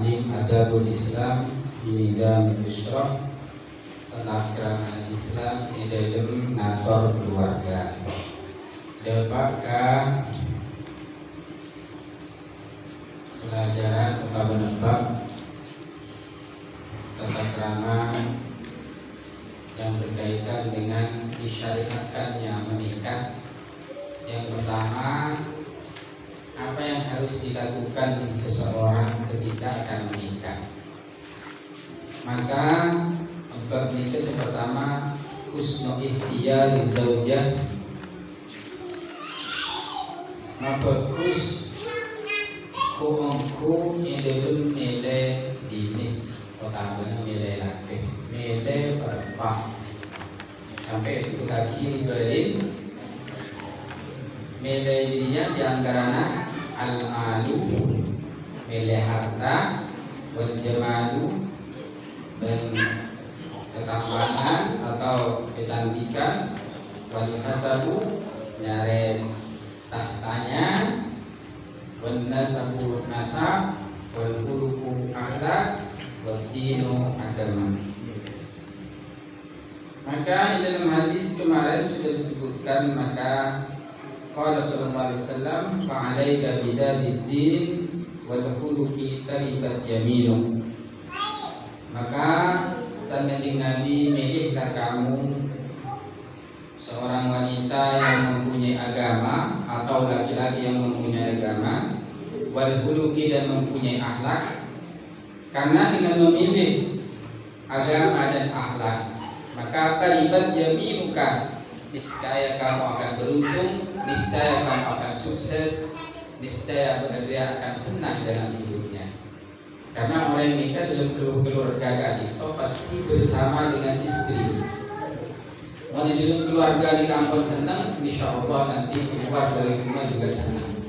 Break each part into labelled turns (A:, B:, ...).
A: ta'lim adabul Islam binidam yusra tentang kerama Islam di dalam ngatur keluarga. Dapatkan pelajaran utama nebak tata krama yang berkaitan dengan disyariatkannya menikah. Yang pertama, apa yang harus dilakukan seseorang ketika akan menikah. Maka bab nikah yang pertama, husnul ikhtiyar zaujah. Bagus ku dalam nilai dini pertama nilai laki nilai perempuan sampai situ lagi beri nilai dirinya diantaranya al-alu nilai harta wal jamalu dan ketampanan atau kecantikan wal hasabu nyari tahtanya wal nasabu nasab wal khuluqu akhlak wal dinu agama. Maka dalam hadis kemarin sudah disebutkan, maka qala sallallahu alaihi wasallam fa'alaika bidadid din wal khuluqi taribat yaminu. Maka tanda Nabi, milihlah kamu seorang wanita yang mempunyai agama atau laki-laki yang mempunyai agama, wal khuluqi dan mempunyai akhlak. Karena dengan memilih agama dan akhlak, maka taribat yaminuka, niscaya kamu akan beruntung, niscaya kamu akan sukses, niscaya dia akan senang dalam hidupnya. Karena orang yang nikah dalam keluarga itu pasti bersama dengan istri. Kalau di dalam keluarga di kampung senang, insya Allah nanti keluar dari rumah juga senang.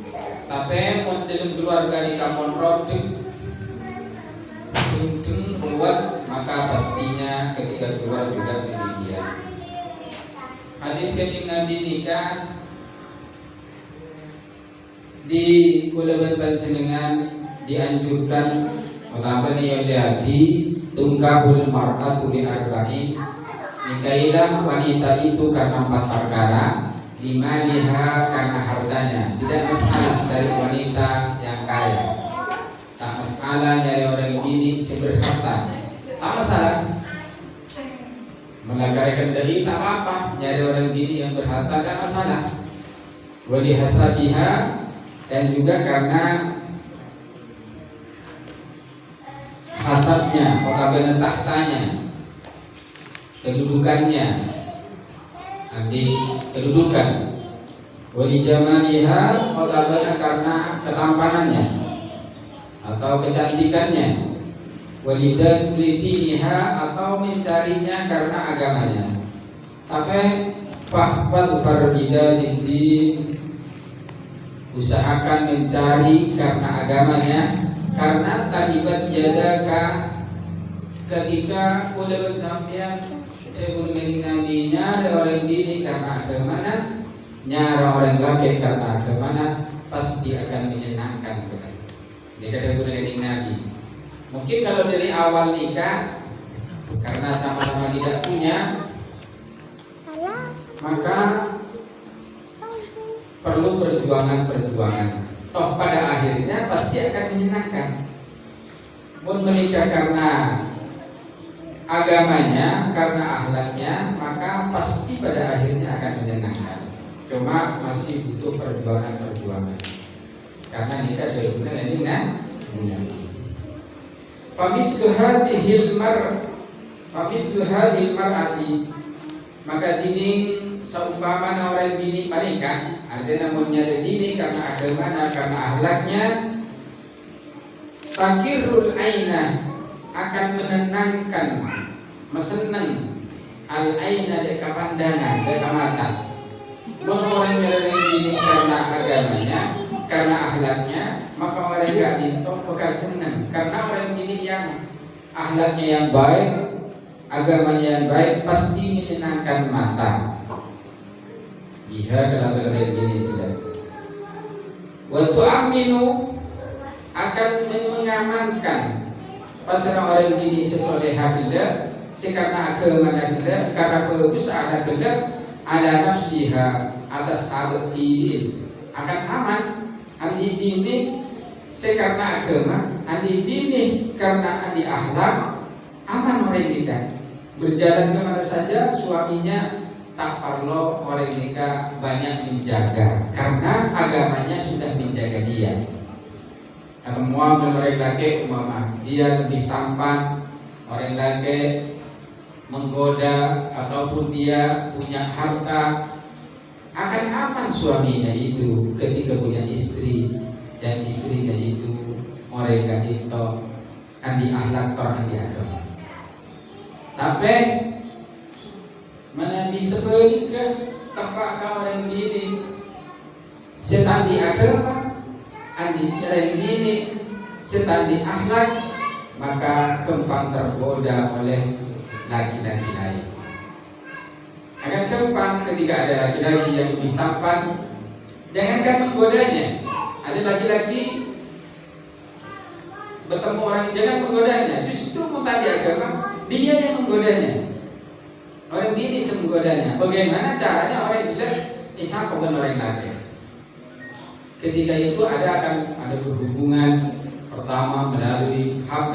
A: Tapi kalau dalam keluarga di kampung rotik, untung kuat, maka pastinya ketika keluar juga demikian. Hadis kanjeng Nabi nikah di kulaban panjenengan dianjurkan mengapa yang lagi tungkahul mar'atu li arba'in. Nikailah wanita itu karena 4 perkara. Lima liha karena hartanya. Tidak masalah dari wanita yang kaya, tak masalah dari orang gini seberharta, tak masalah. Mengagarikan dari tak apa-apa, nyari orang gini yang berharta tak masalah. Wali hasabiha, dan juga karena hasabnya, notabene tahtanya, kedudukannya, nanti kedudukan. Wali jamaliha, notabene karena ketampanannya atau kecantikannya. Walidan kulitiniha, atau mencarinya karena agamanya. Tapi fahfad fardidadid, usahakan mencari karena agamanya. Karena talibat yadaka, ketika udah bersampian bunyi nabinya ada orang dini karena agamanya, nyara orang laki karena agamanya, pasti akan menyenangkan kita. Dia kata bunyi nabi. Mungkin kalau dari awal nikah karena sama-sama tidak punya, maka perlu perjuangan. Toh pada akhirnya pasti akan menyenangkan. Pun menikah karena agamanya, karena akhlaknya, maka pasti pada akhirnya akan menyenangkan. Cuma masih butuh perjuangan. Karena nikah jadi benar ini Famislu hadhil mar'ati, maka dinding seumpama orang bini menikah, ada namanya dini karena agamanya, karena akhlaknya. Fakirul aina, akan menenangkan, mesenang al aina deka pandangan, deka mata. Orang yang bini karena agamanya, karena akhlaknya, maka orang yang itu bakal senang. Karena orang bini yang akhlaknya yang baik, agamanya yang baik, pasti menyenangkan mata. Biha dalam berbagai ini tidak. Waktu aminu, akan mengamankan pasal orang gini sesoleha gila, sekarena agama gila, karena bagus ada gila, ala nafsiha atas abadin akan aman, andi dini sekarena agama, andi dini karena andi akhlak, aman orang nikah, berjalan kemana saja suaminya tak perlu orang nikah banyak menjaga, karena agamanya sudah menjaga dia. Semua orang laki dia lebih tampan, orang laki menggoda ataupun dia punya harta, akan aman suaminya itu ketika punya istri dan istrinya itu mereka itu andi akhlak andi agama. Tapi mana bisa beri ke tempat orang ini setan di agama, andi orang ini setan di akhlak, maka kempang tergoda oleh laki-laki lain. Akan kempang ketika ada laki-laki yang lebih tampan, jangankan menggodanya, ada laki-laki bertemu orang jangan menggodanya, justru mentadi agama dia yang menggodanya. Orang ini menggodanya. Bagaimana caranya orang bilang siapa bukan orang laki? Ketika itu akan ada berhubungan pertama melalui HP,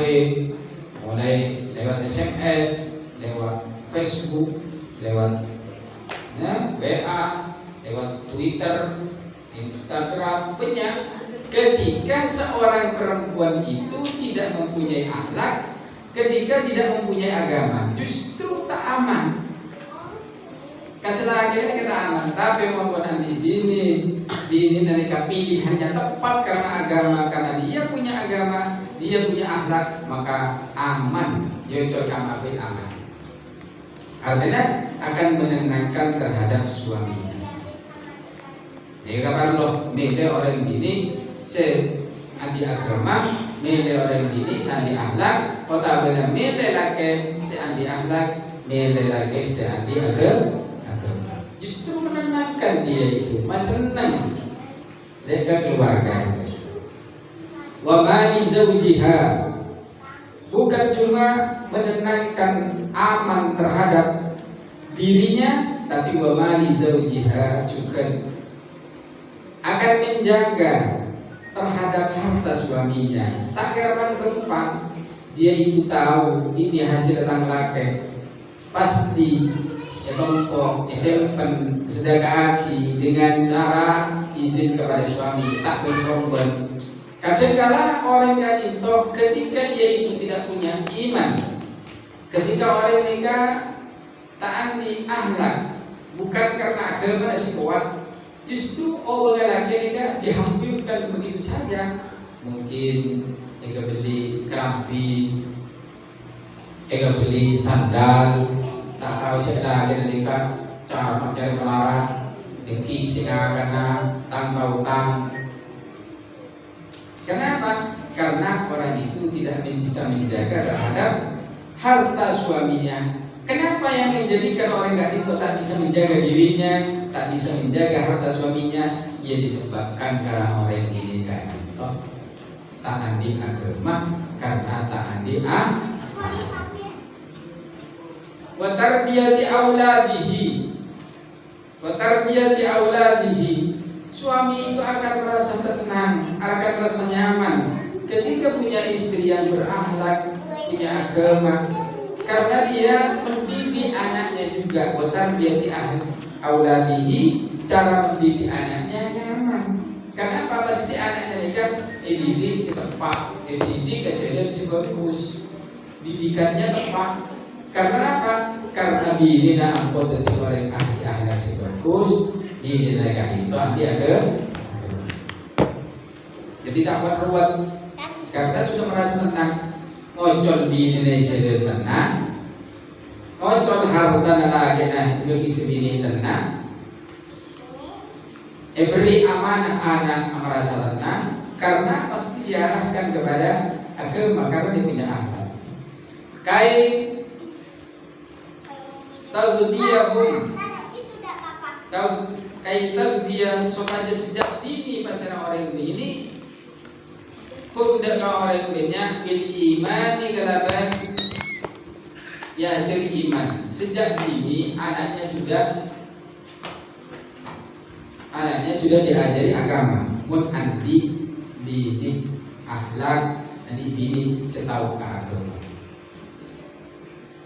A: mulai lewat SMS, lewat Facebook, lewat WA, lewat Twitter, Instagram, banyak. Ketika seorang perempuan itu tidak mempunyai akhlak, ketika tidak mempunyai agama, justru tak aman. Kesalahan kita aman, tapi maupun nanti dini nalika pilihannya tepat karena agama, karena dia punya agama, dia punya akhlak, maka aman. Yaitu aman. Artinya akan menenangkan terhadap suaminya. Jadi kalau milih orang ini anti agama, milih orang ini anti akhlak, kota benar milih laki anti akhlak, milih laki anti agama. Justru menenangkan dia itu, menenang mereka keluarga. Wa mali zawjiha, bukan cuma menenangkan aman terhadap dirinya, tapi wa mali zawjiha juga akan menjaga terhadap harta suaminya. Tak kapan keempat dia itu tahu ini hasil datang laki, pasti kelompok simpan sedekah aki dengan cara izin kepada suami, tak berkorban. Kadang-kala orang yang itu ketika dia itu tidak punya iman, ketika orang nikah tak anti akhlak, bukan karena agama masih kuat, justru orang laki nikah dihampirkan begitu saja. Mungkin mereka beli kerampi, mereka beli sandal, tak tahu siapa lagi nikah cara mencari melarang, dengki sehingga karena tanpa utang. Kenapa? Karena orang itu tidak bisa menjaga terhadap harta suaminya. Kenapa yang menjadikan orang itu tak bisa menjaga dirinya, tak bisa menjaga harta suaminya? Ya disebabkan karena orang ini kan tak andi agama, karena tak andi wa tarbiyati auladihi. Suami itu akan merasa tenang, akan merasa nyaman ketika punya istri yang berakhlak, punya agama, karena dia mendidik anaknya juga. Wa tarbiyati auladihi, cara mendidik anaknya nyaman. Kenapa? Pasti anaknya kan didik si tepat, didik kejadian si bagus, didikannya tepat. Karena apa? Karena bini na angkot dari orang ahli ahlak si bagus, bini mereka itu ahli agama. Jadi tak buat karena sudah merasa tenang. Ngocol bini na jadi tenang, ngocol harta na lagi na bagi si bini tenang. Beri amanah anak merasa tenang, karena pasti diarahkan kepada agama, karena dia punya akhlak. Dia sengaja sejak dini pasal orang ini Pundak kau orang banyak bil imani kalaban ya ciri iman. Sejak dini anaknya sudah diajari agama. Mun anti dini akhlak, anti dini setahu agama.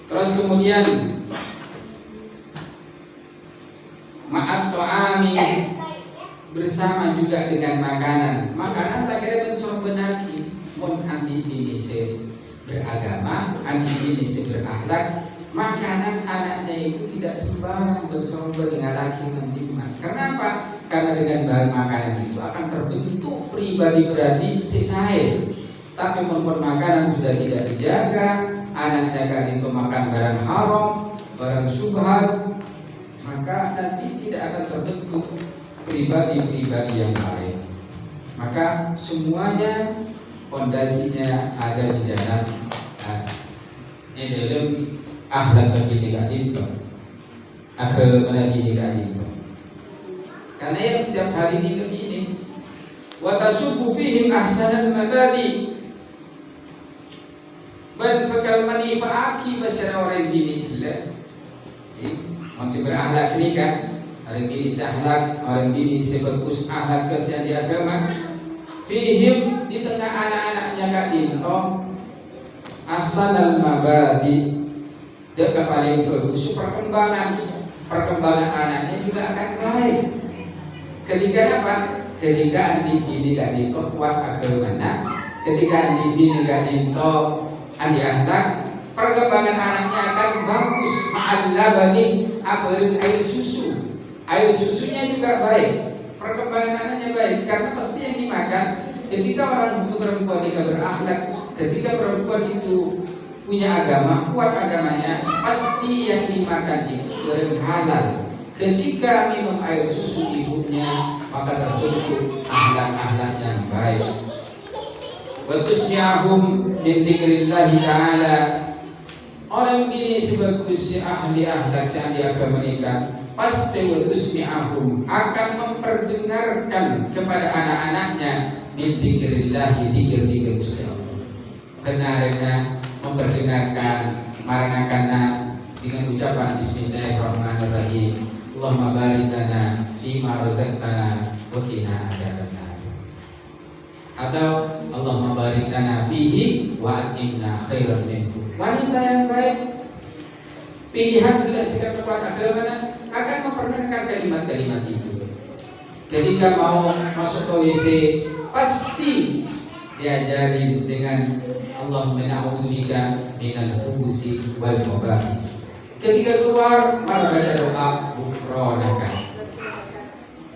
A: Terus kemudian ma'at ta'ami, bersama juga dengan makanan. Makanan tak kira bensor benaki. Mun anti dini beragama, anti dini berakhlak, makanan anaknya itu tidak sembarang bensor dengan laki nanti. Kenapa? Karena dengan bahan makanan itu akan terbentuk pribadi berarti sesae. Tapi mun makanan sudah tidak dijaga, anaknya kan itu makan barang haram, barang syubhat, maka nanti tidak akan terbentuk pribadi-pribadi yang baik. Maka semuanya fondasinya ada di dalam akhlak pendidikan itu, akhlak pendidikan itu. Karena yang setiap hari ini begini, wa tasubbu fihim ahsanal mabadi, ban fakal mani faaki basara orang ini lah. Masih berakhlak ini kan, orang ini seakhlak, orang ini sebagus akhlak kesian di agama. Fihim, di tengah anak-anaknya kadinto ahsanal mabadi, dia paling bagus. Perkembangan anaknya juga akan baik. Ketika apa? Ketika andi ini kadinto kuat agama, ketika andi ini kadinto andi akhlak, perkembangan anaknya akan bagus. Ma'allabani abarin air susu, air susunya juga baik. Perkembangan anaknya baik karena pasti yang dimakan. Ketika orang perempuan itu berakhlak, ketika perempuan itu punya agama, kuat agamanya, pasti yang dimakan itu halal. Ketika minum air susu ibunya, maka terbentuk akhlak-akhlak yang baik. Wa tusmi'ahum min dzikrillah ta'ala. Orang ini sebagus si ahli akhlak, si ahli agama mereka, pasti wa tusmi'ahum akan memperdengarkan kepada anak-anaknya min dzikrillah, dzikir-dzikir Gusti Allah. Benarnya memperdengarkan maranakanna dengan ucapan bismillahirrahmanirrahim. Allahumma barik lana fima razaqtana wa qina adzabannar. Atau Allahumma barik lana fihi wa atimna khairan minhu. Wanita yang baik, pilihan bila sikap tepat agama akan memperdengarkan kalimat-kalimat itu. Ketika mau masuk ke WC, pasti diajari dengan Allahumma na'udzubika minal khubusi wal khaba'is. Ketika keluar, maka ada doa ghufranaka.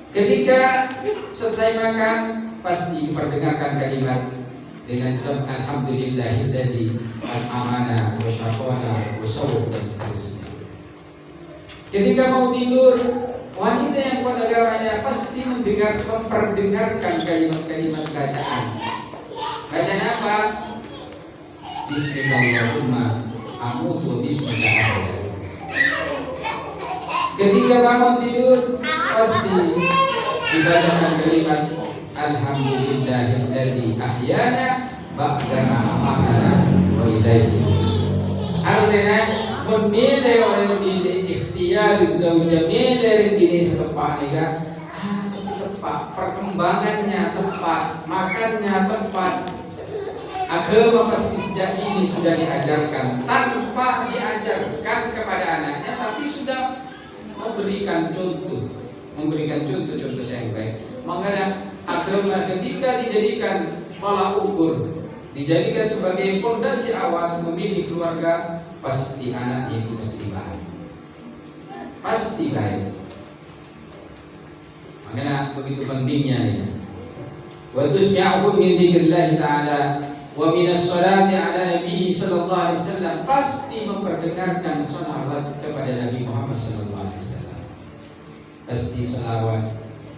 A: Ketika selesai makan, pasti perdengarkan kalimat dengan alhamdulillahilladzi al-amana wa syafana wa sawab dan seterusnya. Ketika mau tidur, wanita yang kuat agamanya pasti memperdengarkan kalimat-kalimat bacaan. Bacaan apa? Bismillahirrahmanirrahim. Amutu wa bismillah. Ketika bangun tidur, pasti dibacakan kalimat alhamdulillahilladzi ahyana ba'da ma amatana wa ilaihi. Artinya memilih orang memilih ikhtiar zauja, milih ini setepat ya, tepat, perkembangannya tepat, makannya tepat. Agama pasti sejak ini sudah diajarkan tanpa diajarkan kepada anaknya, tapi sudah memberikan contoh yang baik. Makanya agama ketika dijadikan pola ukur, dijadikan sebagai fondasi awal memilih keluarga, pasti anaknya itu pasti baik. Makanya begitu pentingnya ya. Wa tusmi'ahum min dzikrillah ta'ala wa minas salati ala nabi sallallahu alaihi wasallam, pasti memperdengarkan salawat kepada Nabi Muhammad sallallahu alaihi wasallam. Pasti salawat,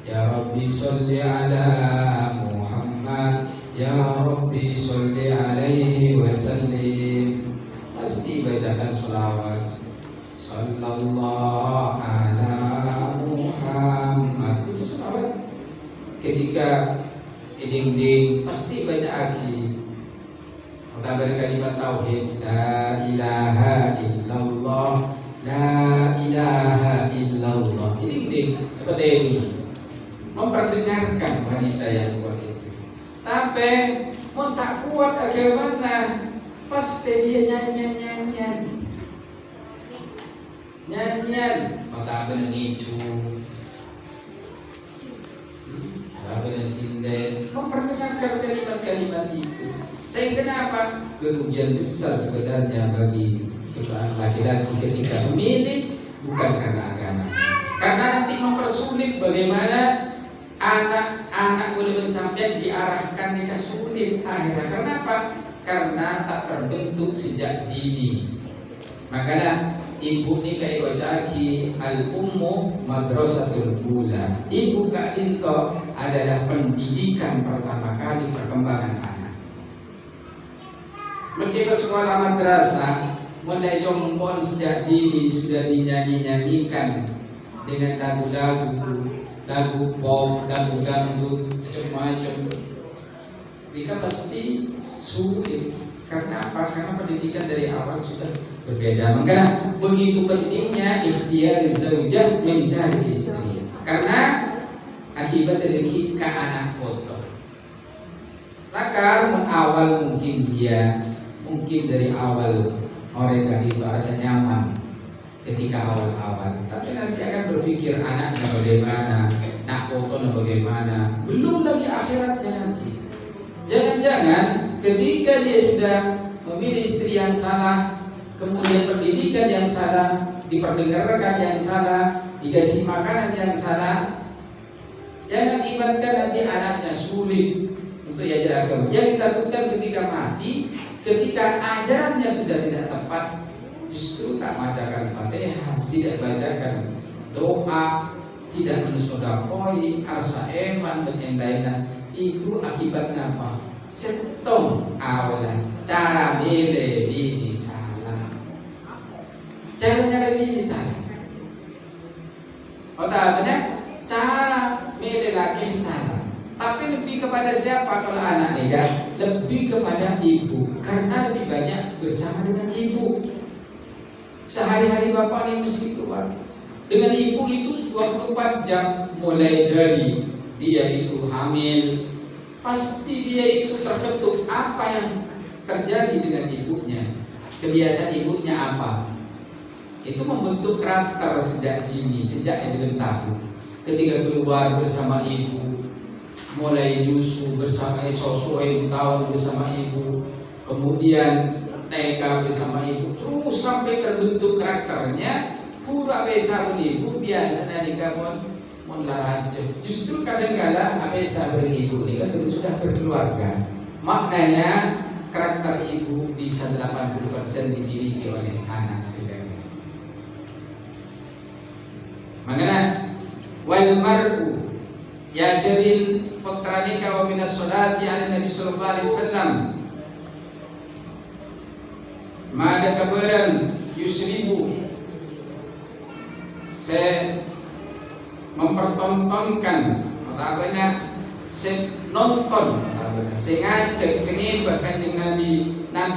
A: ya Rabbi sholli ala Muhammad, ya Rabbi sholli alaihi wasallim. Pasti bacakan salawat, sallallahu ala Muhammad. Itu salawat. Ketika dinding pasti baca aki. Pertama kalimat tauhid, la ilaha illallah, la ilaha illallah. Ini apa ini? Memperdengarkan wanita yang kuat itu. Tapi mau tak kuat bagaimana? Pasti dia nyanyian. Mau tak benar ngicung, tak benar sinden. Memperdengarkan kalimat-kalimat itu. Sehingga kenapa? Kerugian besar sebenarnya bagi laki-laki ketika memilih bukan karena agama. Karena nanti mempersulit bagaimana anak-anak boleh mensampai diarahkan nikah sulit akhirnya. Kenapa? Karena tak terbentuk sejak dini. Makanya ibu nikah wajaki al-ummu madrasatul ula. Ibu kalinto adalah pendidikan pertama kali perkembangan anak. Meskipun sekolah madrasah mulai jompon sejak dini sudah dinyanyi-nyanyikan dengan lagu pop, lagu dangdut, macam-macam. Jika pasti sulit. Karena apa? Karena pendidikan dari awal sudah berbeda. Maka begitu pentingnya ikhtiar zaujah mencari istri. Karena akibat dari ke anak kotor. Lakar awal mungkin dari awal orang itu rasa nyaman ketika awal-awal. Tapi nanti akan berpikir anaknya bagaimana, nak kotornya bagaimana. Belum lagi akhiratnya nanti. Jangan-jangan ketika dia sudah memilih istri yang salah, kemudian pendidikan yang salah, diperdengarkan yang salah, dikasih makanan yang salah, jangan ibaratkan nanti anaknya sulit untuk diajar agama. Yang ditakutkan ketika mati, ketika ajarannya sudah tidak tepat, justru tak bacakan Fatihah, tidak bacakan doa, tidak mensodakoi, arsa eman dan yang lainnya. Itu akibatnya apa? Setong awalan cara milih ini salah. Cara ini salah. Benar? Cara milih laki salah. Tapi lebih kepada siapa kalau anak nikah? Lebih kepada ibu. Karena lebih banyak bersama dengan ibu. Sehari-hari bapak ini mesti keluar. Dengan ibu itu 24 jam. Mulai dari dia itu hamil, pasti dia itu terketuk apa yang terjadi dengan ibunya, kebiasaan ibunya apa. Itu membentuk karakter sejak dini, sejak dia belum tahu. Ketika keluar bersama ibu, mulai nyusu bersama sosok ibu, tahun bersama ibu, kemudian TK bersama ibu, terus sampai terbentuk karakternya. Pura besar ibu biasa nikah Justru kadang-kadang abesa beribu ini kan sudah berkeluarga. Maknanya karakter ibu bisa 80% dimiliki oleh anak. Maknanya wal mar'u yajaril putranika wa minas salati ala Nabi sallallahu alaihi wasallam. Mada kabaran yusribu mempertontonkan artinya nonton sengaja bahkan Nabi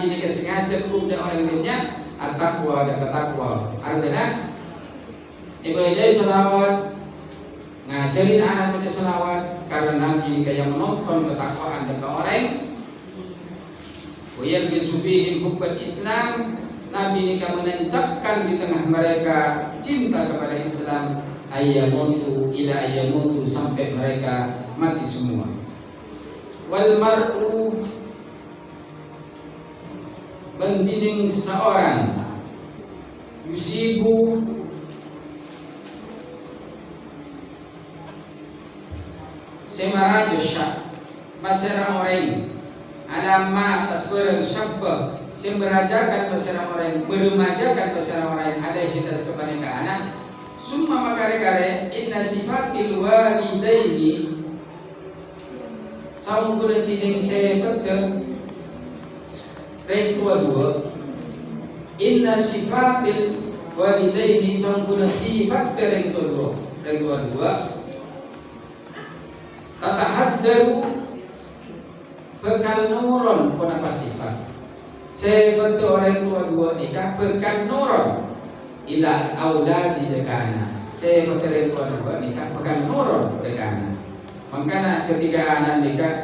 A: ini sengaja kepada orang lainnya at-taqwa dan at-taqwa artinya ibu aja selawat ngajarin anak baca selawat karena Nabi kayak menonton ketakwaan dari orang wayal bizubihim hubbal Islam. Nabi ini menancapkan di tengah mereka cinta kepada Islam ayyamutu ila ayyamutu sampai mereka mati semua. Wal mar'u bentining seseorang yusibu semarajo syak masara orang alama atas berang syabba semberajakan pasara orang beremajakan pasara orang ada hitas kepada anak. Summa makare-kare inna sifatil walidaini saung guna tiding sepat ke rek tua dua. Inna sifatil walidaini saung guna sifat ke rek tua dua. Tatahaddaru bekal nurun pun apa sifat. Seperti orang tua dua nikah bekal nurun ila auladi dekana. Seperti orang tua dua nikah bekal nurun dekana. Makanya ketika anak nikah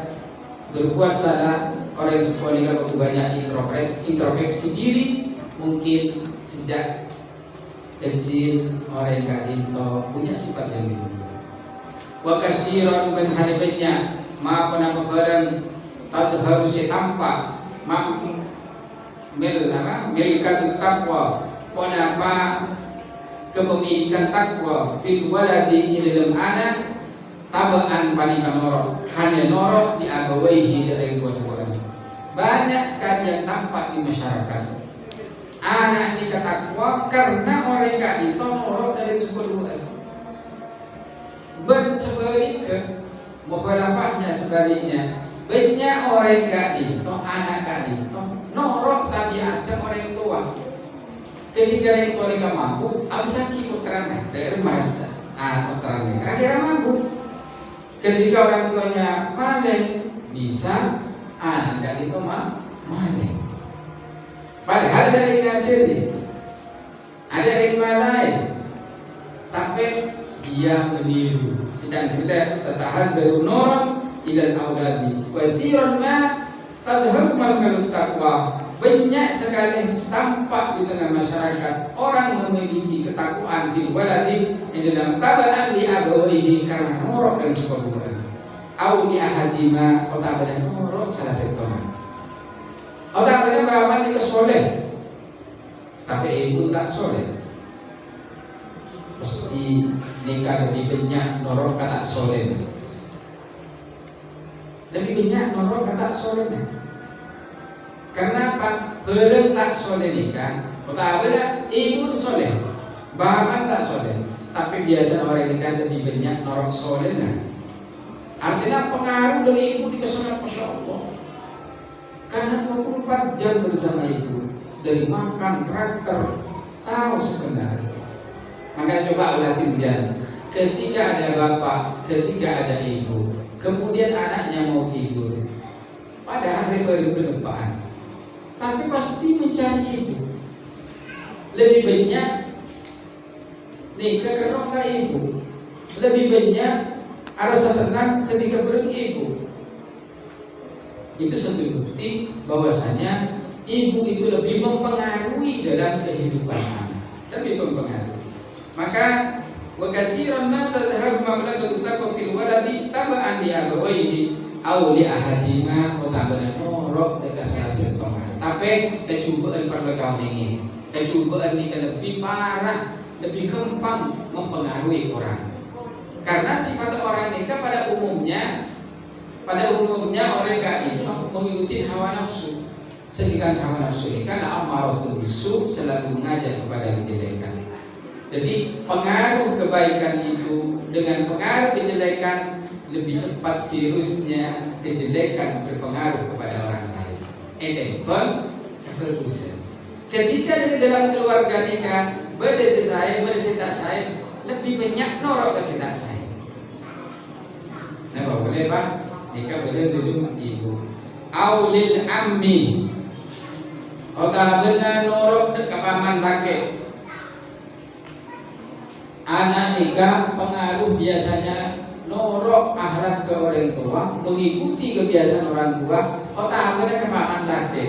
A: berbuat salah, orang sebuah nikah begitu banyak introspeksi diri, mungkin sejak kecil orang kadinto punya sifat yang itu. Wa kasiran min halibatnya ma pernah barang tadharu tampak milkan takwa apa kepemilikan takwa fil waladi dalam anak tabaan panika norok hanya norok di abawaihi dari kedua. Banyak sekali yang tampak di masyarakat anak ini takwa karena orang kadinto norok dari sebuah. Sebaliknya, mukhalafahnya sebaliknya. Banyak orang kadinto, anak kadinto, norok tabiatnya orang tua. Ketika orang tua mereka mampu, abis kita terangkan dari masa, terangkan. Kira-kira mampu. Ketika orang tuanya malek, bisa anak kadinto malek. Padahal dari ngajari, ada hikmah lain, tapi dia meniru. Sedang kita tatahadzaru nurun ilal auladi wasiran ma tadhhamal kalut taqwa. Banyak sekali tampak di tengah masyarakat orang memiliki ketakwaan fil waladi yang dalam tabaan li abawaihi karena nurut dan sebuah au li ahadima tabaan nurut salah satu. Tabaan beramal itu soleh tapi ibu tak soleh. Mesti nikah lebih banyak norok kata soleh. Lebih banyak norok kata soleh. Karena apa? Bereng tak soleh nikah. Kata apa? Ibu soleh, bapak tak soleh. Tapi biasa orang nikah lebih banyak norok soleh. Artinya pengaruh dari ibu di kesolat, masya Allah. Karena 24 jam bersama ibu, dari makan, karakter, tahu sebenarnya. Maka coba perhatikan, ketika ada bapak, ketika ada ibu, kemudian anaknya mau tidur pada hari baru berdepan, tapi pasti mencari ibu. Lebih banyak nikah karena ibu, lebih banyak rasa tenang ketika bareng ibu. Itu satu bukti bahwasanya ibu itu lebih mempengaruhi dalam kehidupan anak, lebih mempengaruhi. Maka wa katsiran ma tadhhab mamlakatu taqwa fil waladi tab'an li abawayhi aw li ahadima wa tabana norok dekat salah satu. Tapi kecubaan pada kaum ini, kecubaan ini lebih parah, lebih gampang mempengaruhi orang. Karena sifat orang nikah pada umumnya orang itu mengikuti hawa nafsu. Sedangkan hawa nafsu ini kan amaratul bisu, selalu mengajak kepada kejelekan. Jadi pengaruh kebaikan itu dengan pengaruh kejelekan lebih cepat virusnya kejelekan berpengaruh kepada orang lain. Ketika di dalam keluarga nikah berdesi saya, berdesi tak saya, lebih banyak norok ke tak saya. Nah, boleh pak nikah boleh dulu ibu. Aulil ammi, otak benar norok dekat paman laki. Anak nikah pengaruh biasanya norok akhlak ke orang tua, mengikuti kebiasaan orang tua. Otak benar ke paman laki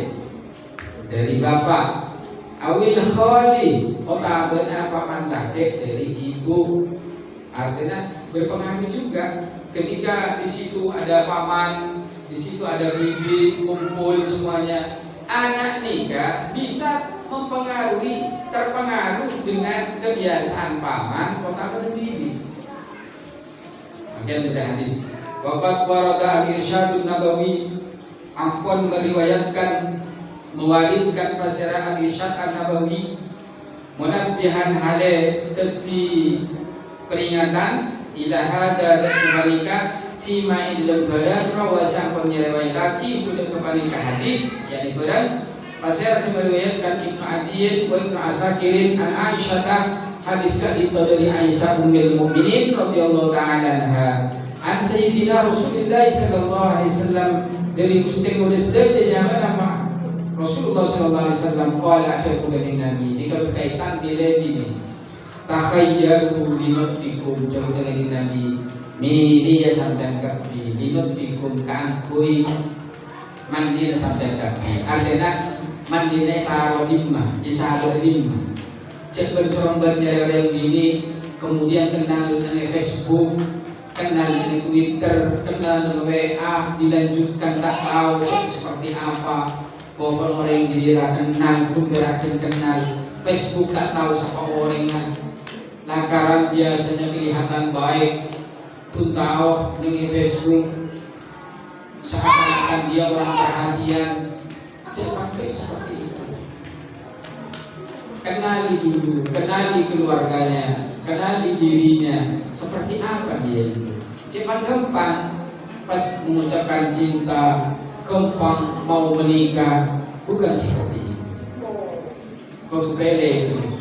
A: dari bapak. Awil khali, otak benar paman laki dari ibu. Artinya berpengaruh juga. Ketika di situ ada paman, di situ ada bibi, kumpul semuanya. Anak nikah bisa mempengaruhi, terpengaruh dengan kebiasaan paman, otak dan bibi. Kemudian ada hadis. Waqad warada al-irsyadun nabawi, ampun meriwayatkan, mewalidkan pasirah al-irsyad an-nabawi, munabbihan hale teti peringatan ila hada dan fima ilal badan rawasa penyelewai laki budak kepada hadis yang diberan pasal meriwayatkan Ibnu Adiyyin wa Ibnu Asakirin an Aisyah hadis itu dari Aisyah ummul mukminin radhiyallahu ta'ala anha an sayyidina Rasulullah sallallahu alaihi wasallam dari kusting modest dari zaman apa Rasulullah sallallahu alaihi wasallam qala akhirku dari Nabi ini berkaitan bila ini takhayyaru linutikum jauh dengan Nabi mili ya sampean kapi linutikum kan kui mandi sampean kapi artinya mandi taruh lima disalo lima cek bersorong bernyari ini kemudian kenal dengan Facebook kenal dengan Twitter kenal dengan WA dilanjutkan tak tahu seperti apa bahwa orang dira kenal pun berakhir kenal Facebook tak tahu siapa orangnya lantaran biasanya kelihatan baik pun tahu dengan Facebook seakan-akan dia orang perhatian sampai seperti itu. Kenali dulu, kenali keluarganya, kenali dirinya seperti apa dia itu. Cepat gampang pas mengucapkan cinta, gampang mau menikah, bukan seperti itu. Kau pele itu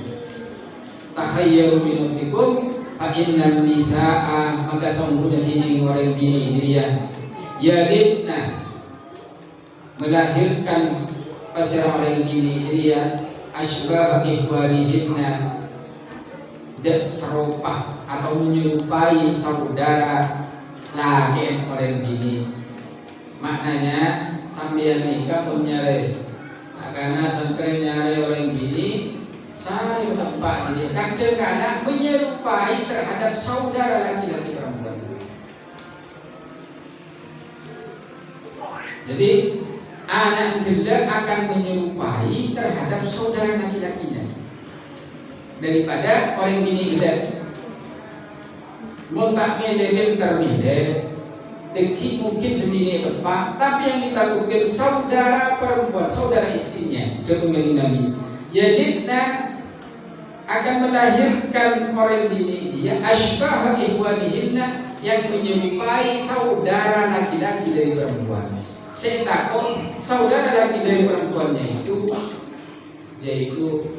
A: takhayyaru minutikum fa innan nisaa maka sungguhnya ini orang bini dia yadidna melahirkan pasir orang bini dia asbah ikhwanihinna dan serupa atau menyerupai saudara laki orang bini. Maknanya sambil nikah menyalai karena sampai nyari orang bini saya nampak dia kadang-kadang menyerupai terhadap saudara laki-laki perempuan. Jadi anak gelap akan menyerupai terhadap saudara laki-lakinya daripada orang bini gelap. Montaknya level termile, dekik mungkin semini tepat, tapi yang dilakukan saudara perempuan, saudara istrinya, kemudian Nabi. Yadidna akan melahirkan orang bini dia asbah ikhwanihinna yang menyerupai saudara laki-laki dari perempuan. Saya takut saudara laki dari perempuannya itu yaitu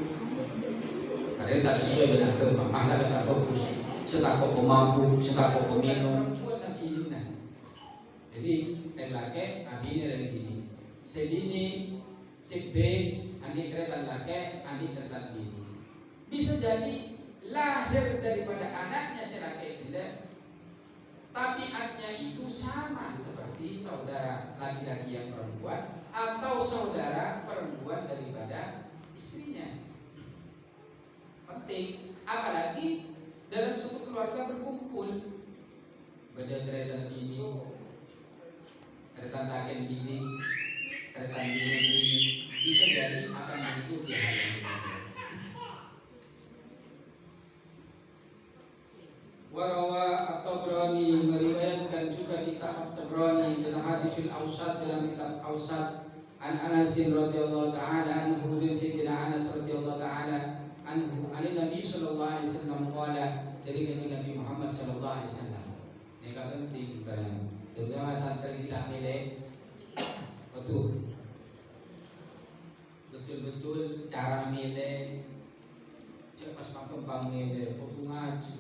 A: ada yang tak sesuai dengan kemampuan dan fokus. Setakut pemampu, setakut peminum. Jadi yang laki adi dari gini. Sedini sikbe andi kereta laki andi kereta bini. Bisa jadi lahir daripada anaknya si laki tidak, tabiatnya itu sama seperti saudara laki-laki yang perempuan atau saudara perempuan daripada istrinya. Penting, apalagi dalam suatu keluarga berkumpul, beda kereta bini, kereta taken bini, kereta bini, bisa jadi akan mengikuti hal yang berbeda. Warawa At-Tabrani meriwayatkan juga di kitab At-Tabrani dalam hadits al-Awsat dalam kitab Awsat an Anas radhiyallahu taala anhu dari Sayyidina Anas radhiyallahu taala anhu an Nabi sallallahu alaihi wasallam qala dari Nabi Muhammad sallallahu alaihi wasallam. Ini kan penting barang. Terutama sampai kita milih betul cara milih pas pakai milih foto ngaji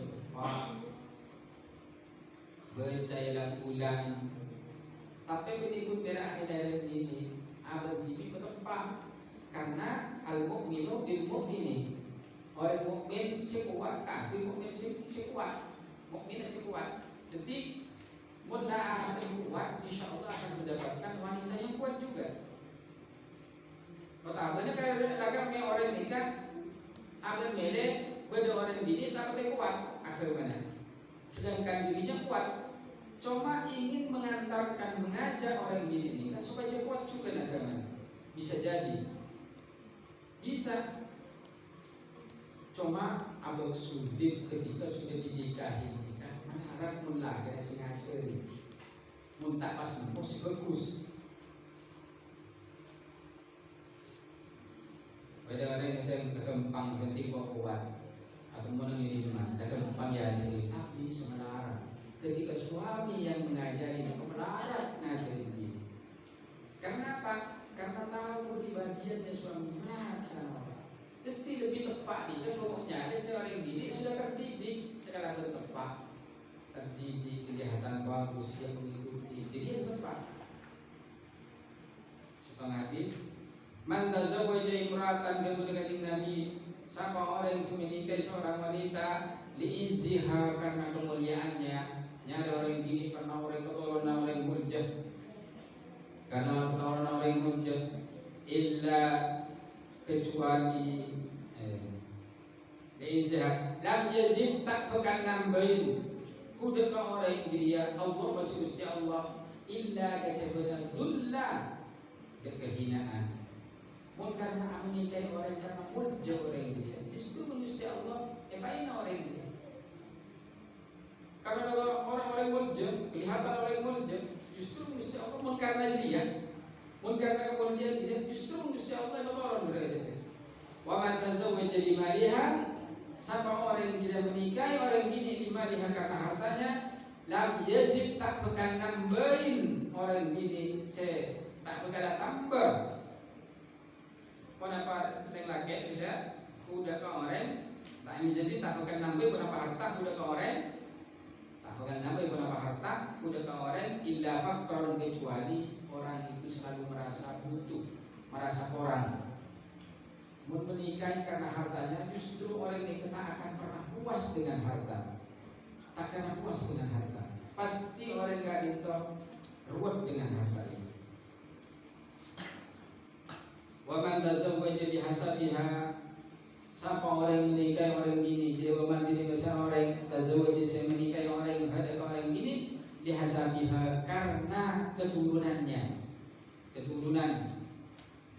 A: bercayalah pulang tapi berikut berak dari ini abad ini bertempat karena al-mu'minu bil-mu'mini orang mukmin sekuat kafir mukmin sekuat mukmin sekuat jadi mudah akan kuat insyaallah akan mendapatkan wanita yang kuat juga pertamanya kalau lagi orang nikah akan milih beda orang bini tapi kuat akhir mana sedangkan dirinya kuat cuma ingin mengantarkan mengajak orang bini nikah supaya dia kuat juga agama bisa jadi bisa cuma abang sulit ketika sudah dinikahi nikah mengharap melaga sengaja muntak pas masih bagus pada orang yang gampang penting kuat atau menang ini cuma gampang ya jadi tapi semelarang ketika suami yang mengajari melarat ngajari dia karena apa? Karena tahu di bagiannya suami melarat sama jadi lebih tepat itu pokoknya ada seorang bini sudah terdidik segala tepat terdidik kelihatan bagus dia mengikuti jadi yang tepat hadis, man tazawwaja imra'atan dengan Nabi, siapa orang yang menikahi seorang wanita liizziha karena kemuliaannya, nyari orang gini karena orang keturunan orang hujjah, karena keturunan orang hujjah, illa kecuali liizziha lam yazid tak bakal nambahin kuda ke orang dia Allah masih Gusti Allah illa kesebenar dulla kehinaan. Mun karena menikahi orang karena hujjah orang dia, justru Gusti Allah epaina orang dia. Karena kalau orang-orang hujjah, kelihatan orang hujjah, justru Gusti Allah mun karena dia, mun karena kemuliaan dia, justru Gusti Allah orang derajatnya. Wa man tazawwaja limaliha, siapa orang yang tidak menikahi orang gini limaliha karena hartanya, lam yazid tak bakal nambahin orang gini tak bakal tambah. Kenapa yang laki tidak udah ke orang, tak yazid tak bakal nambahin kenapa harta udah ke orang, tak bakal nambahin kenapa harta udah ke orang, illa fakron kecuali orang itu selalu merasa butuh, merasa kurang. Menikahi karena hartanya, justru orang ini tak akan pernah puas dengan harta, tak akan puas dengan harta. Pasti orang gak itu ruwet dengan harta ini. Wa man tazawwaja bihasabiha, siapa orang menikahi orang gini, jadi wa man tidak bisa orang tazawwaja menikahi orang hadap orang gini bihasabiha karena keturunannya, keturunan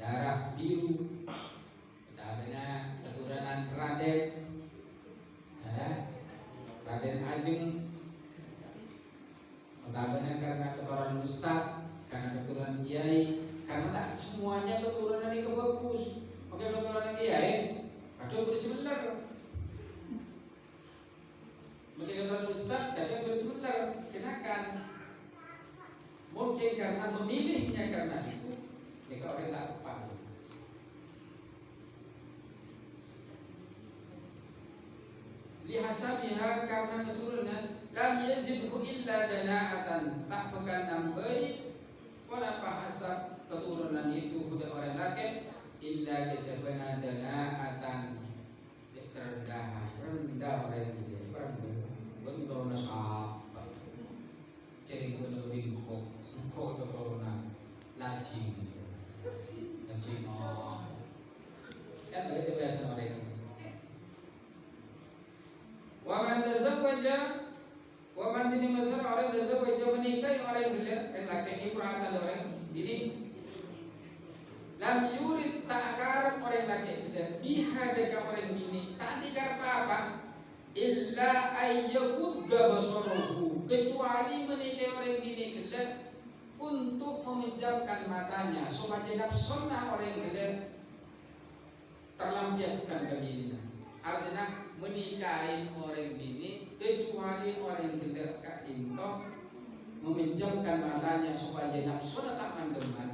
A: darah biru, adanya keturunan Raden, Raden Ajeng, adanya karena keturunan Ustad, karena keturunan Kiai, karena tak semuanya keturunan itu bagus. Oke, keturunan Kiai, kadang bersemilar, bagi keturunan Ustad, kadang bersemilar, silakan. Mungkin karena memilihnya karena itu, mereka orang tak paham. Lihasabiha karena keturunan, lam yazidhu illa dana'atan, tak bakal nambahi kenapa hasab keturunan itu budak orang laki illa kejabana dana'atan, kerendahan, rendah orang itu, keturunan apa? Jadi keturunan bingkok, engkau keturunan lajing, kan begitu biasa orang itu. Wa man tazawwaja, wa man ini masalah orang tazawwaja menikahi orang gila dan laki imra'atan orang ini lam yurid ta'karab orang laki gila biha dekat orang ini tak dikarep apa illa ayyakudda basaruhu, kecuali menikahi orang ini gila untuk memejamkan matanya supaya nafsunya orang gila terlampiaskan keinginan. Artinya menikahi orang bini kecuali orang yang tidak kak into meminjamkan matanya supaya nafsu tak mandeman.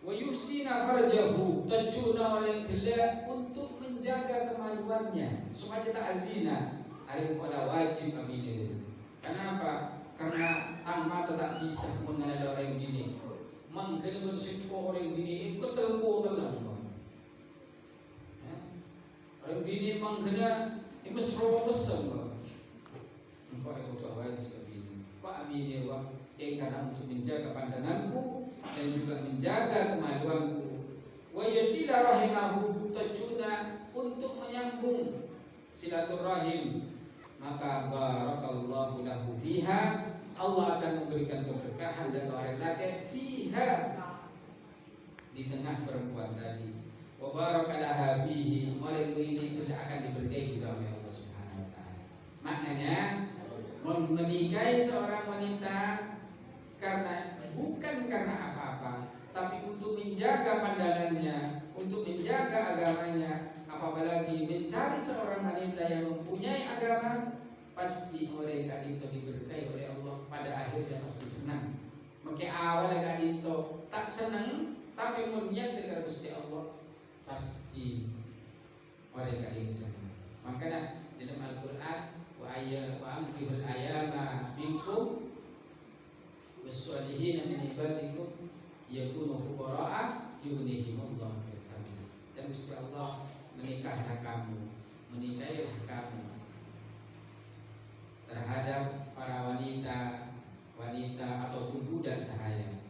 A: Wa yusina farjahu, tejuna orang gelap untuk menjaga kemaluannya supaya tak azina. Ada pada wajib aminin. Kenapa? Karena amma tak bisa mengenal orang bini. Mangkel mensipo orang bini ikut terko dalam. Orang bini memang kena mesra mesem. Engkau yang butuh wajib bini. Pak bini wak karena untuk menjaga pandanganku dan juga menjaga kemaluanku. Wa yasila rahimahu, tejuna untuk menyambung silaturahim. Maka barakallahu lahu fiha, Allah akan memberikan keberkahan dan orang laki fiha, di tengah perempuan tadi. Wa barakalaha fihi, orang ini akan diberkahi juga oleh Allah Subhanahu wa taala. Maknanya menikahi seorang wanita karena bukan karena apa-apa, tapi untuk menjaga pandangannya, untuk menjaga agamanya. Apalagi mencari seorang wanita yang mempunyai agama, pasti oleh kadito diberkahi oleh Allah, pada akhirnya pasti senang. Maka awal kadito tak senang, tapi murniat dengan Gusti Allah, pasti mereka ini senang. Makanya dalam Al-Quran, wa ankihul ayama minkum wassalihin min ibadikum yakunu fuqara'a yughnihimullahu min fadlihi. Dan Gusti Allah menikahlah kamu, menikahilah kamu terhadap para wanita ataupun budak sahaya,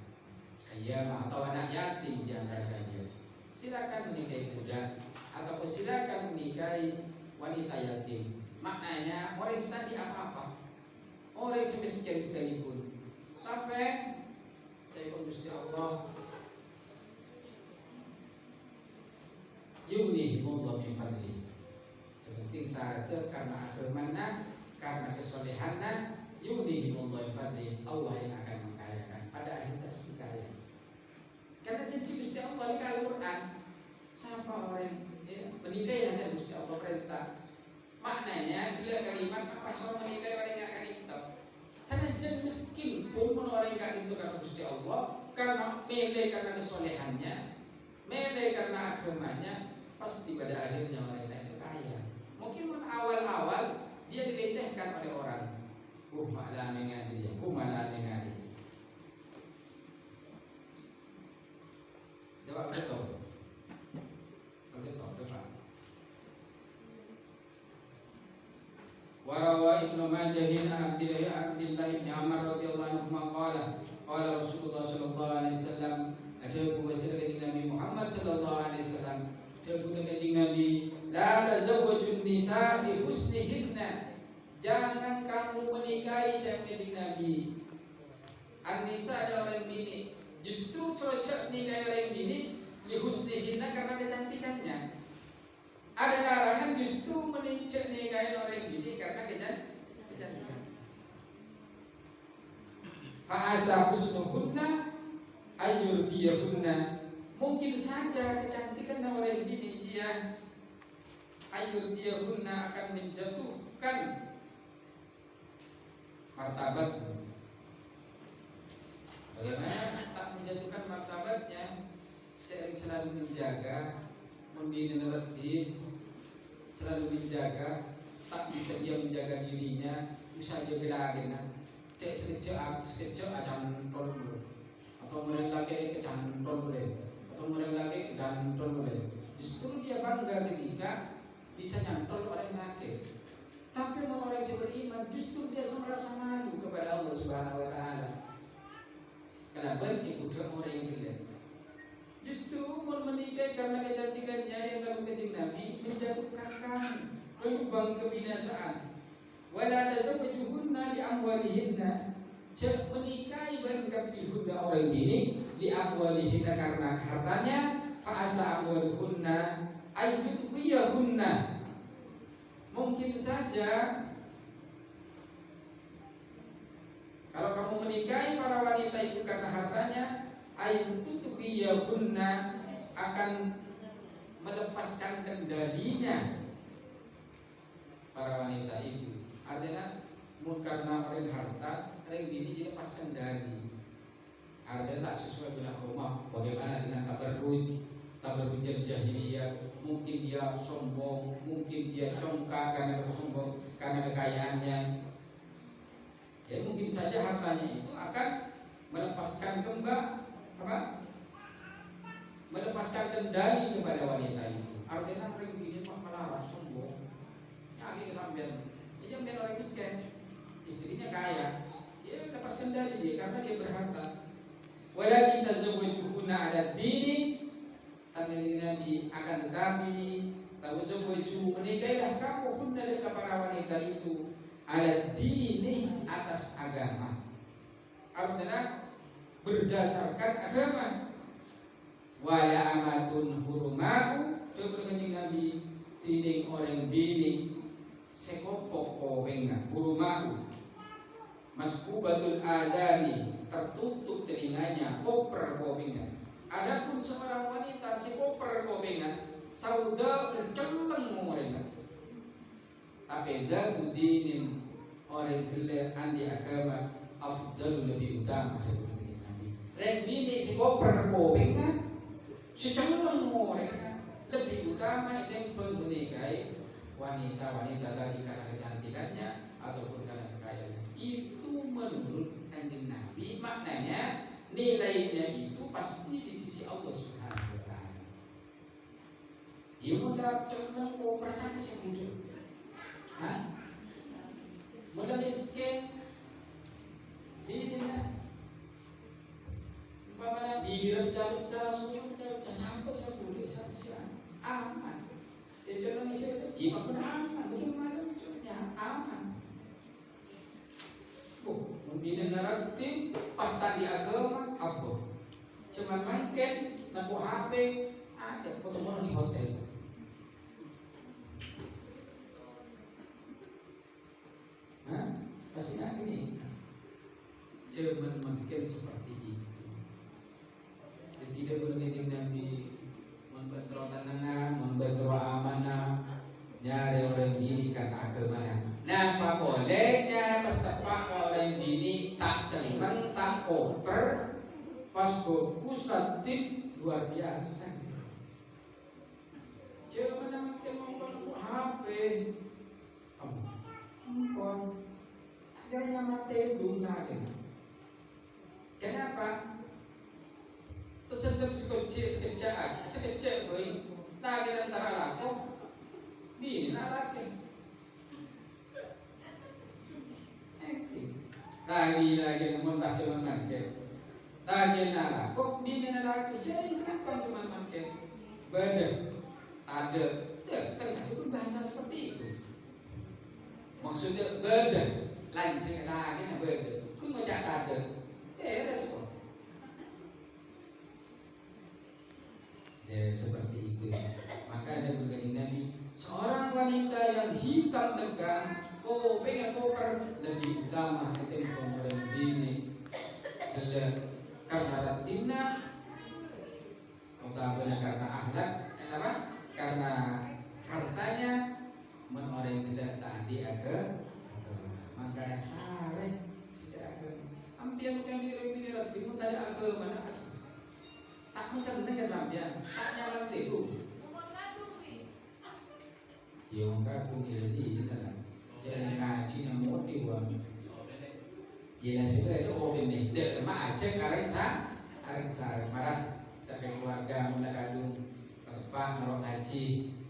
A: ayam atau anak yatim di antara kalian. Silakan menikahi budak ataupun silakan menikahi wanita yatim. Maknanya orang yang tadi apa-apa, orang yang semiskin sekalipun, tapi saya Gusti Allah yughnihimullahu min fadlihi. Sepenting syaratnya karena agamana, karena kesolehanna, yughnihimullahu min fadlihi, Allah yang akan mengkayakan. Pada akhirnya pasti kaya. Karena janji Gusti Allah di Al-Quran, siapa orang menikah yang Gusti Allah perintah. Maknanya bila kalimat apa soal menikah orang yang akan itu. Senajan miskin pun orang yang itu karena Gusti Allah, karena mele karena kesolehannya, mele karena agamanya, pasti pada akhirnya mereka itu kaya. Mungkin awal-awal dia dilecehkan oleh orang. Malah mengadi, malah mengadi. Jawab betul. Betul, betul. Warawa Ibnu Majah an Abdillah bin Amr radhiyallahu anhu qala qala Rasulullah sallallahu alaihi wasallam ajabu wasirati Nabi Muhammad sallallahu alaihi wasallam ajabu Nabi la tazawwajun nisa bi husnihinna, jangan kamu menikahi dengan Nabi an-nisa ada orang bini, justru cocok nikahi orang bini li husnihinna karena kecantikannya. Ada larangan justru menikahi orang bini karena kecantikan. Fa'asa husnuhunna ayyurdiyahunna, mungkin saja kecantikan orang bini dia ayyurdiyahunna akan menjatuhkan martabat. Bagaimana tak menjatuhkan martabatnya? Saya selalu menjaga, membina tertib, selalu menjaga, tak bisa dia menjaga dirinya, bisa dia bilangin, cek sekejap akan tolong, atau mereka lagi kecantol boleh, atau mereka lagi kecantol boleh. Justru dia bangga ketika bisa nyantol orang laki. Tapi orang yang beriman justru dia merasa malu kepada Allah Subhanahu Wa Taala. Kenapa? Ikut orang yang gila. Justru menikah karena kecantikannya yang dalam kanjeng Nabi menjatuhkan kamu ke lubang kebinasaan. Wala tazawwajuhunna li amwalihinna, menikahi bangkabihunna orang ini li amwalihinna karena hartanya, fa asa amwaluhunna ayyudqiyahunna, mungkin saja kalau kamu menikahi para wanita itu karena hartanya, ayyudqiyahunna akan melepaskan kendalinya para wanita itu. Artinya karena orang harta, orang dini dilepas kendali. Artinya tak sesuai dengan rumah. Bagaimana dengan tabarruj jahiliyah? Mungkin dia sombong, mungkin dia congkak karena sombong, karena kekayaannya. Ya mungkin saja hartanya itu akan melepaskan melepaskan kendali kepada wanita itu. Artinya orang begini malah sombong. Lagi kesambian, dia main orang miskin, istrinya kaya, dia lepas kendali dia karena dia berharta. Walakin tazawwajuhunna ala dini, tanggung Nabi akan tetapi tazawwaju menikahilah kamu hunna dengan para wanita itu ala dini atas agama. Artinya berdasarkan agama. Wala amatun hurumaku, coba dengan Nabi tining orang bini sekopo kowenga hurumaku maskubatul adani, tertutup telinganya, koper kowenga. Adapun seorang wanita sekoper kowenga sauda berceleng mereka, tapi datu dinin orang gila andi agama afdal lebih utama. Rek bini sekoper kowenga seceleng mereka lebih utama yang menikahi wanita-wanita tadi karena kecantikannya ataupun karena kekayaannya. Itu menurut kanjeng Nabi maknanya nilainya itu pasti di sisi Allah Subhanahu wa taala. Dia mudah cenderung perasaan sih mudah. Hah? Mudah miskin. Ini nah. Umpamanya bibir cara sampai saya boleh aman. Dia bilang itu, iya pun aman. Bagaimana contohnya aman? Mungkin ngerti pas tadi agama apa? Cuman main nabu HP ada ketemu di hotel. Hah? Pastinya ini. Cuman makin seperti itu. Dan tidak boleh ngeding Nabi membuat tenangan, membuat amanah, nyari orang dini karena agamanya. Nah, apa bolehnya pas tepak orang dini tak cenderung, tak koper, pas fokus relatif luar biasa. Coba makin ngomong HP, ampun, akhirnya mati lagi. Kenapa? Sekecil boy. Lagi antara laku, ini lagi. Lagi namun tak cuma makan. Lagi laku, ini lagi. Jadi kenapa cuma makan? Beda, ada. Tengah itu bahasa seperti itu. Maksudnya beda, lancing lagi beda. Kau ngajak ada. Respon. Ya seperti itu. Maka ada berkata Nabi, seorang wanita yang hitam tegak, pengen koper lebih utama ketimbang orang bini. Karena ratina, utamanya karena akhlak, kenapa? Karena hartanya, orang tidak taati agama. Maka sare tidak agama. Ambil yang diri ratina tadi agama. Tak mencerna ke sampean, tak nyaman teguh. Ya mengaku jadi dalam jalan ngaji namun dibuang. Ya sebenarnya itu ini dek mak aceh kareng marah sampai keluarga mula kadung terpak ngerok ngaji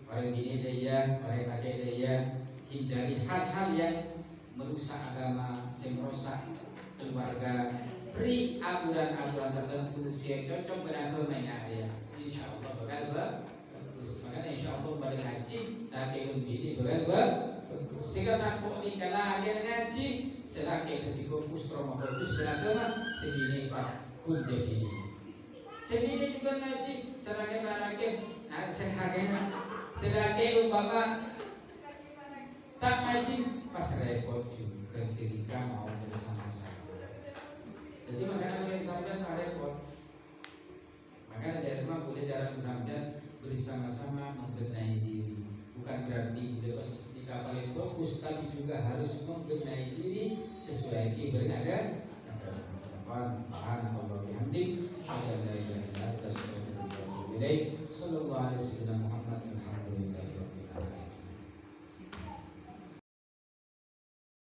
A: orang ini daya orang kakek daya hindari hal-hal yang merusak agama, merusak keluarga. Beri aturan-aturan tertentu yang cocok pada agama yang ada. Insya Allah bakal bagus. Makanya insya Allah pada ngaji tak kebun bini bakal bagus. Sehingga takut nikah lagi ngaji selagi ketika pustromo bagus beragama segini pak pun jadi. Segini juga ngaji selagi lagi selagi umpama tak ngaji pas repot juga ketika mau bersama-sama. Jadi makanya boleh sampean repot. Makanya dari rumah boleh jalan sampean bersama-sama membenahi diri. Bukan berarti bebas di kapal yang fokus, tapi juga harus membenahi diri sesuai keberagaman. Subhanallah bihamdi, la ilaha illa anta astaghfiruka wa atubu ilaik. Sallallahu alaihi wasallam Muhammad alhamdulillahirabbil alamin.